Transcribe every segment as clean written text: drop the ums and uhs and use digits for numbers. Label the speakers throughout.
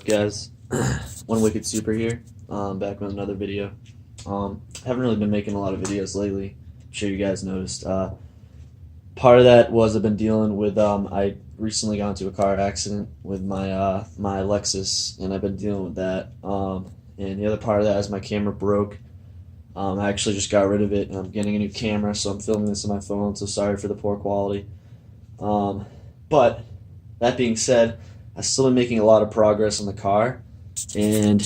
Speaker 1: Guys, One Wicked Super here, back with another video. Haven't really been making a lot of videos lately. I'm sure you guys noticed. Part of that was I've been dealing with, I recently got into a car accident with my Lexus, and I've been dealing with that. And the other part of that is my camera broke. I actually just got rid of it, and I'm getting a new camera, so I'm filming this on my phone, so sorry for the poor quality. But that being said, I've still been making a lot of progress on the car, and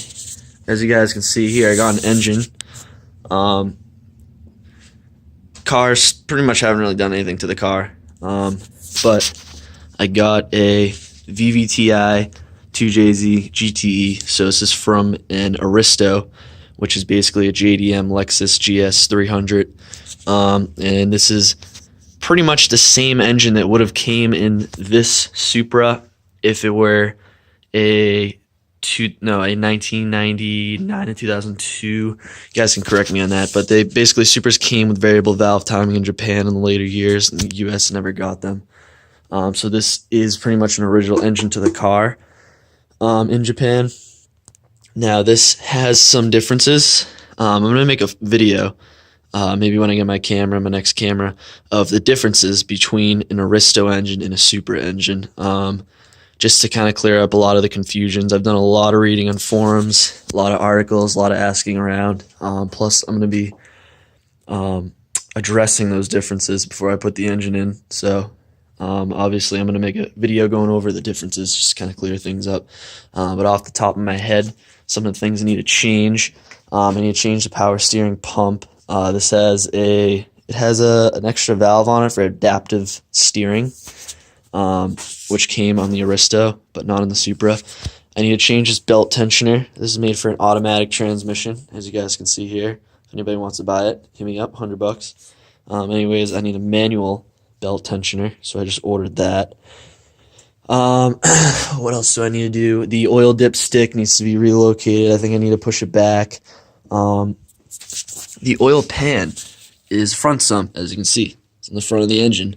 Speaker 1: as you guys can see here, I got an engine. Cars pretty much haven't really done anything to the car, but I got a VVTi 2JZ GTE, so this is from an Aristo, which is basically a JDM Lexus GS 300, and this is pretty much the same engine that would have came in this Supra if it were a 1999 and 2002. You guys can correct me on that, but they basically Supras came with variable valve timing in Japan in the later years, and the US never got them. So this is pretty much an original engine to the car in Japan. Now this has some differences. I'm going to make a video, maybe when I get my next camera, of the differences between an Aristo engine and a Supra engine, just to kind of clear up a lot of the confusions. I've done a lot of reading on forums, a lot of articles, a lot of asking around. Plus, I'm going to be addressing those differences before I put the engine in. So obviously, I'm going to make a video going over the differences, just to kind of clear things up. But off the top of my head, some of the things I need to change. I need to change the power steering pump. This has an extra valve on it for adaptive steering, which came on the Aristo, but not on the Supra. I need to change this belt tensioner. This is made for an automatic transmission, as you guys can see here. If anybody wants to buy it, hit me up, $100. Anyways, I need a manual belt tensioner, so I just ordered that. What else do I need to do? The oil dip stick needs to be relocated. I think I need to push it back. The oil pan is front sump, as you can see. It's in the front of the engine,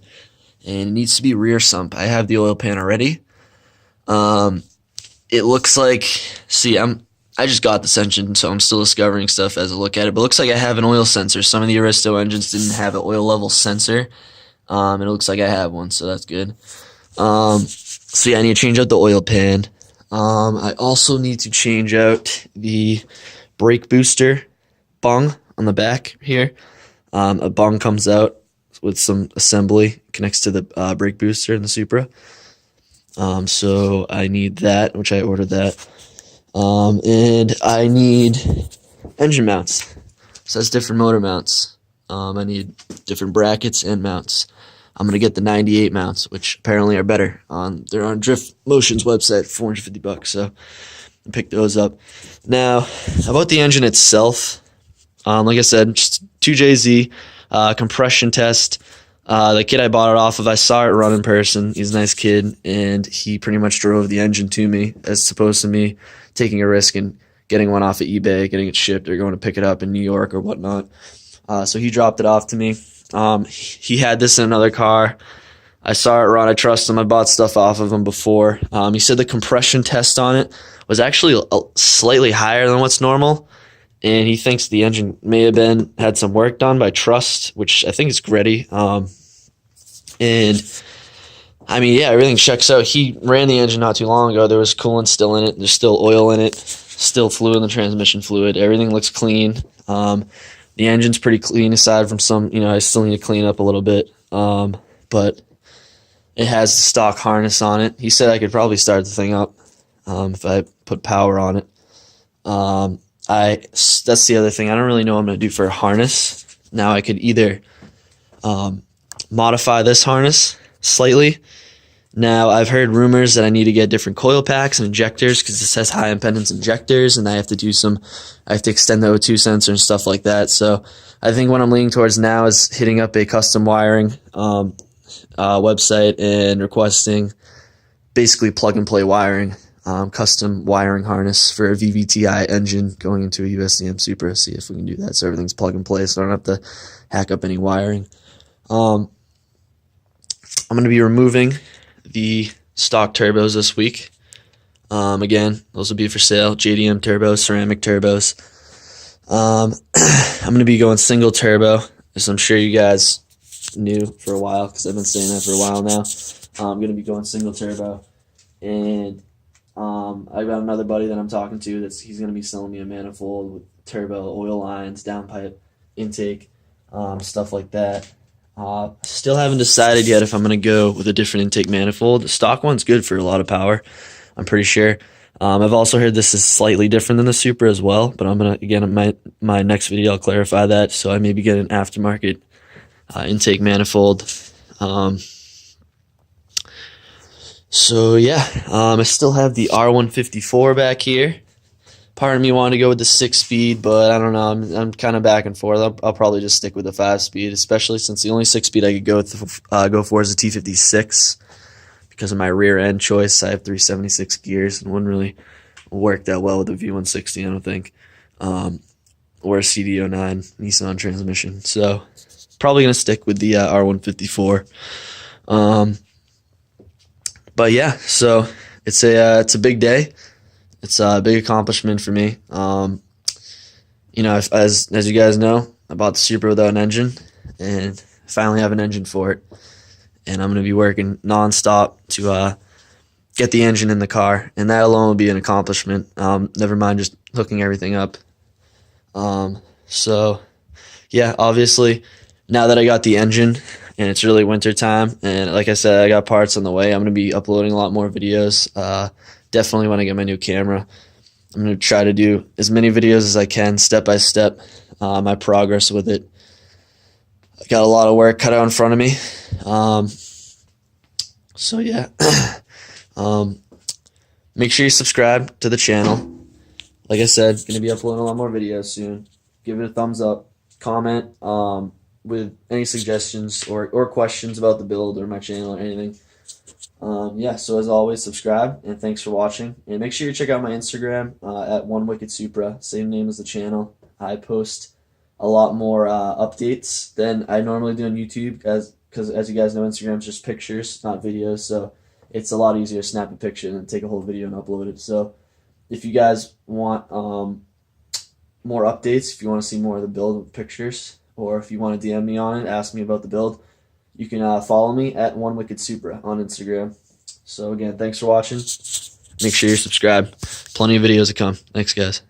Speaker 1: and it needs to be rear sump. I have the oil pan already. It looks like, I just got this engine, so I'm still discovering stuff as I look at it, but it looks like I have an oil sensor. Some of the Aristo engines didn't have an oil level sensor, and it looks like I have one, so that's good. I need to change out the oil pan. I also need to change out the brake booster bung on the back here. A bung comes out with some assembly, connects to the brake booster in the Supra. So I need that, which I ordered that. And I need engine mounts. So that's different motor mounts. I need different brackets and mounts. I'm going to get the 98 mounts, which apparently are better. They're on Drift Motion's website, $450, so I picked those up. Now, about the engine itself, like I said, just 2JZ, compression test. The kid I bought it off of, I saw it run in person. He's a nice kid, and he pretty much drove the engine to me, as opposed to me taking a risk and getting one off of eBay, getting it shipped, or going to pick it up in New York or whatnot. So he dropped it off to me. He had this in another car. I saw it run. I trust him. I bought stuff off of him before. He said the compression test on it was actually slightly higher than what's normal, and he thinks the engine may have had some work done by Trust, which I think is gritty. And I mean, yeah, everything checks out. He ran the engine not too long ago. There was coolant still in it. There's still oil in it, still fluid in the transmission fluid. Everything looks clean. The engine's pretty clean, aside from some, I still need to clean up a little bit. But it has the stock harness on it. He said I could probably start the thing up if I put power on it. That's the other thing. I don't really know what I'm going to do for a harness. Now I could either modify this harness slightly. Now, I've heard rumors that I need to get different coil packs and injectors, because this has high impedance injectors, and I have to extend the O2 sensor and stuff like that. So I think what I'm leaning towards now is hitting up a custom wiring website and requesting basically plug-and-play wiring, custom wiring harness for a VVTi engine going into a USDM Supra, see if we can do that so everything's plug-and-play, so I don't have to hack up any wiring. I'm going to be removing the stock turbos this week. Again, those will be for sale. JDM turbos, ceramic turbos. I'm going to be going single turbo, as I'm sure you guys knew for a while, because I've been saying that for a while now. I'm going to be going single turbo, and I've got another buddy that I'm talking to he's going to be selling me a manifold with turbo, oil lines, downpipe, intake, stuff like that. Still haven't decided yet if I'm going to go with a different intake manifold. The stock one's good for a lot of power, I'm pretty sure. I've also heard this is slightly different than the Supra as well, but I'm going to, again, in my next video, I'll clarify that. So I may be getting an aftermarket intake manifold. So yeah, I still have the R154 back here. Part of me wanted to go with the 6-speed, but I don't know. I'm kind of back and forth. I'll probably just stick with the 5-speed, especially since the only 6-speed I could go for is the T56. Because of my rear end choice, I have 376 gears, and wouldn't really work that well with the V160, I don't think. Or a CD09 Nissan transmission. So probably gonna stick with the R154. But yeah, so it's a big day. It's a big accomplishment for me. You know, as you guys know, I bought the Supra without an engine, and finally have an engine for it. And I'm going to be working nonstop to get the engine in the car, and that alone will be an accomplishment. Never mind just hooking everything up. So, yeah, obviously, now that I got the engine, and it's really winter time, and like I said, I got parts on the way. I'm going to be uploading a lot more videos. Definitely when I get my new camera, I'm going to try to do as many videos as I can, step by step, my progress with it. I got a lot of work cut out in front of me. So yeah, make sure you subscribe to the channel. Like I said, going to be uploading a lot more videos soon. Give it a thumbs up, comment with any suggestions or questions about the build or my channel or anything. Yeah, so as always, subscribe, and thanks for watching. And make sure you check out my Instagram at OneWickedSupra, same name as the channel. I post a lot more updates than I normally do on YouTube, because as you guys know, Instagram's just pictures, not videos, so it's a lot easier to snap a picture than take a whole video and upload it. So if you guys want more updates, if you want to see more of the build with pictures, or if you want to DM me on it, ask me about the build, you can follow me at OneWickedSupra on Instagram. So again, thanks for watching. Make sure you're subscribed. Plenty of videos to come. Thanks, guys.